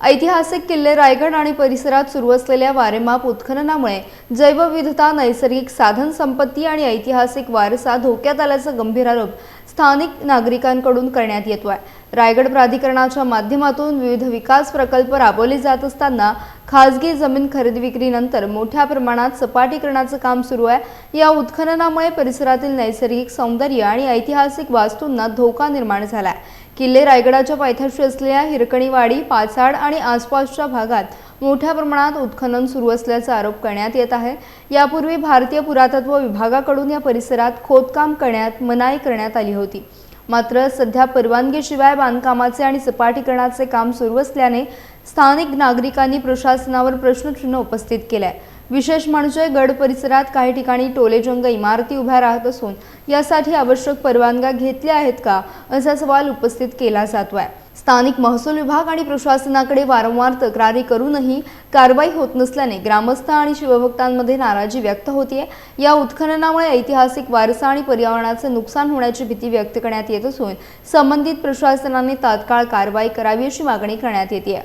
ऐतिहासिक किल्ले रायगड आणि परिसरात सुरू असलेल्या वारेमाप उत्खननामुळे जैवविविधता, नैसर्गिक साधन संपत्ती आणि ऐतिहासिक वारसा धोक्यात आल्याचा गंभीर आरोप स्थानिक नागरिकांकडून करण्यात येतोय। रायगड प्राधिकरणाच्या माध्यमातून विविध विकास प्रकल्प राबवले जात असताना खासगी जमीन खरेदी विक्रीनंतर मोठ्या प्रमाणात सपाटीकरणाचं काम सुरू आहे। या उत्खननामुळे परिसरातील नैसर्गिक सौंदर्य आणि ऐतिहासिक वास्तूंना धोका निर्माण झालाय। किल्ले रायगडाच्या पायथ्याशी असलेल्या हिरकणीवाडी, पाचाड आणि आसपासच्या भागात मोठ्या प्रमाणात उत्खनन सुरू असल्याचा आरोप करण्यात येत आहे। यापूर्वी भारतीय पुरातत्व विभागाकडून या परिसरात खोदकाम करण्यात मनाई करण्यात आली होती। मात्र सध्या परवानगीशिवाय बांधकामाचे आणि सपाटीकरणाचे काम सुरू असल्याने स्थानिक नागरिकांनी प्रशासनावर प्रश्नचिन्ह उपस्थित केले आहे। विशेष म्हणजे गड परिसरात काही ठिकाणी टोलेजंग इमारती उभ्या राहत असून यासाठी आवश्यक परवानग्या घेतल्या आहेत का असा सवाल उपस्थित केला जातोय। स्थानिक महसूल विभाग आणि प्रशासनाकडे वारंवार तक्रारी करूनही कारवाई होत नसल्याने ग्रामस्थ आणि शिवभक्तांमध्ये नाराजी व्यक्त होतीये। या उत्खननामुळे ऐतिहासिक वारसा आणि पर्यावरणाचे नुकसान होण्याची भीती व्यक्त करण्यात येत असून संबंधित प्रशासनाने तात्काळ कारवाई करावी अशी मागणी करण्यात येते।